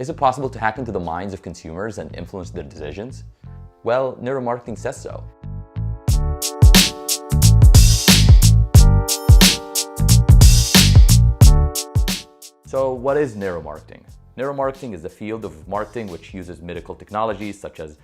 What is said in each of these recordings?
Is it possible to hack into the minds of consumers and influence their decisions? Well, neuromarketing says so. So what is neuromarketing? Neuromarketing is the field of marketing which uses medical technologies such as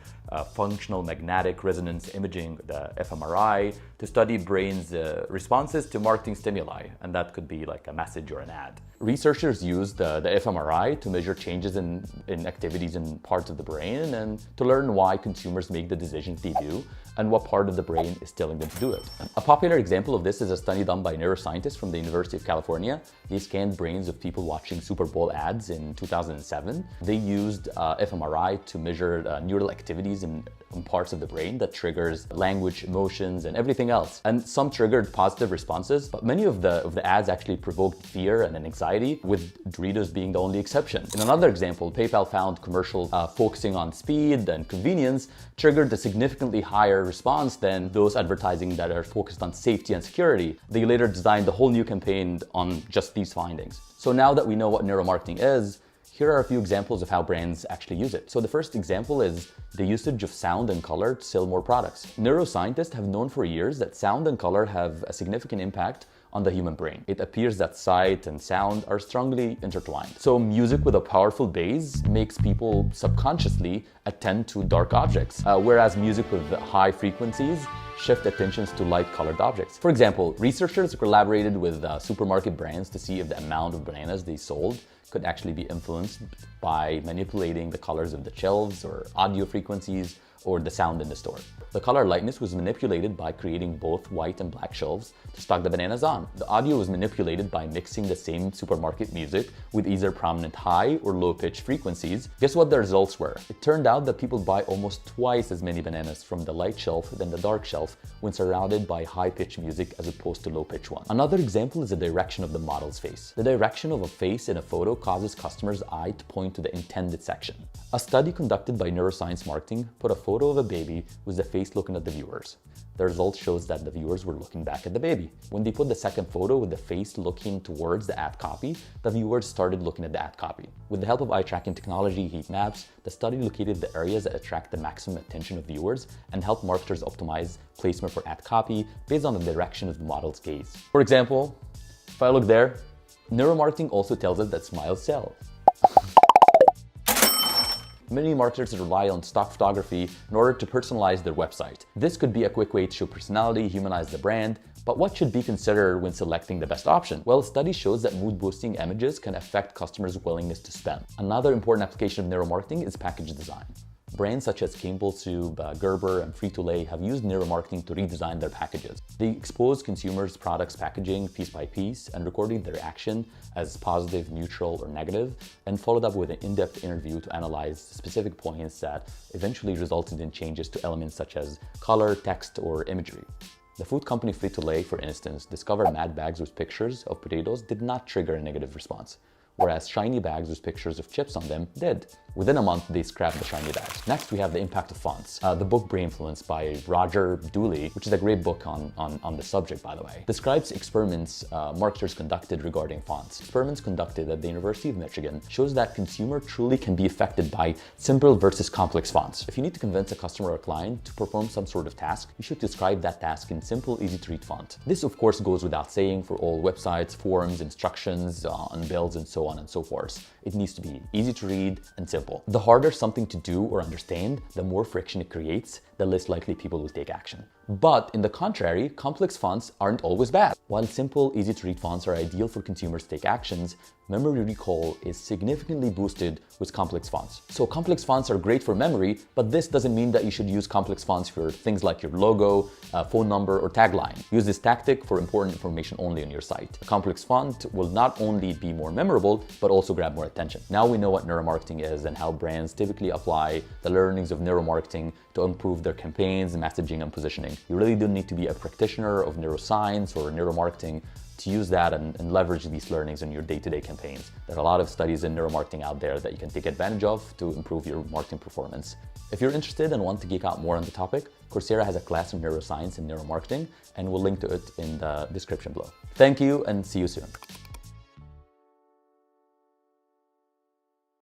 functional magnetic resonance imaging, the fMRI, to study brain's responses to marketing stimuli, and that could be like a message or an ad. Researchers use the fMRI to measure changes in activities in parts of the brain and to learn why consumers make the decisions they do and what part of the brain is telling them to do it. A popular example of this is a study done by neuroscientists from the University of California. They scanned brains of people watching Super Bowl ads in 2007. They used fMRI to measure neural activities in parts of the brain that triggers language, emotions, and everything else. And some triggered positive responses, but many of the ads actually provoked fear and anxiety, with Doritos being the only exception. In another example, PayPal found commercials focusing on speed and convenience triggered a significantly higher response than those advertising that are focused on safety and security. They later designed a whole new campaign on just these findings. So now that we know what neuromarketing is, here are a few examples of how brands actually use it. So the first example is the usage of sound and color to sell more products. Neuroscientists have known for years that sound and color have a significant impact on the human brain. It appears that sight and sound are strongly intertwined. So music with a powerful bass makes people subconsciously attend to dark objects, whereas music with high frequencies shift attentions to light-colored objects. For example, researchers collaborated with supermarket brands to see if the amount of bananas they sold could actually be influenced by manipulating the colors of the shelves or audio frequencies or the sound in the store. The color lightness was manipulated by creating both white and black shelves to stock the bananas on. The audio was manipulated by mixing the same supermarket music with either prominent high or low pitch frequencies. Guess what the results were? It turned out that people buy almost twice as many bananas from the light shelf than the dark shelf when surrounded by high pitch music as opposed to low pitch one. Another example is the direction of the model's face. The direction of a face in a photo causes customers' eye to point to the intended section. A study conducted by Neuroscience Marketing put a photo of a baby with the face looking at the viewers. The result shows that the viewers were looking back at the baby. When they put the second photo with the face looking towards the ad copy, the viewers started looking at the ad copy. With the help of eye tracking technology, heat maps, the study located the areas that attract the maximum attention of viewers and helped marketers optimize placement for ad copy based on the direction of the model's gaze. For example, if I look there, neuromarketing also tells us that smiles sell. Many marketers rely on stock photography in order to personalize their website. This could be a quick way to show personality, humanize the brand, but what should be considered when selecting the best option? Well, study shows that mood-boosting images can affect customers' willingness to spend. Another important application of neuromarketing is package design. Brands such as Campbell Soup, Gerber, and Frito-Lay have used neuromarketing to redesign their packages. They expose consumers' products' packaging piece by piece and recorded their reaction as positive, neutral, or negative, and followed up with an in-depth interview to analyze specific points that eventually resulted in changes to elements such as color, text, or imagery. The food company Frito-Lay, for instance, discovered matte bags with pictures of potatoes did not trigger a negative response, whereas shiny bags with pictures of chips on them did. Within a month, they scrapped the shiny bags. Next, we have the impact of fonts. The book Brainfluence by Roger Dooley, which is a great book on the subject, by the way, describes experiments marketers conducted regarding fonts. Experiments conducted at the University of Michigan shows that consumer truly can be affected by simple versus complex fonts. If you need to convince a customer or client to perform some sort of task, you should describe that task in simple, easy-to-read font. This, of course, goes without saying for all websites, forums, instructions, on bills, and so on and so forth. It needs to be easy to read and simple. The harder something to do or understand, the more friction it creates, the less likely people will take action. But in the contrary, complex fonts aren't always bad. While simple, easy-to-read fonts are ideal for consumers to take actions, memory recall is significantly boosted with complex fonts. So complex fonts are great for memory, but this doesn't mean that you should use complex fonts for things like your logo, phone number, or tagline. Use this tactic for important information only on your site. A complex font will not only be more memorable, but also grab more attention. Now we know what neuromarketing is and how brands typically apply the learnings of neuromarketing to improve their campaigns, messaging, and positioning. You really don't need to be a practitioner of neuroscience or neuromarketing to use that and leverage these learnings in your day-to-day campaigns. There are a lot of studies in neuromarketing out there that you can take advantage of to improve your marketing performance. If you're interested and want to geek out more on the topic, Coursera has a class in neuroscience and neuromarketing, and we'll link to it in the description below. Thank you and see you soon.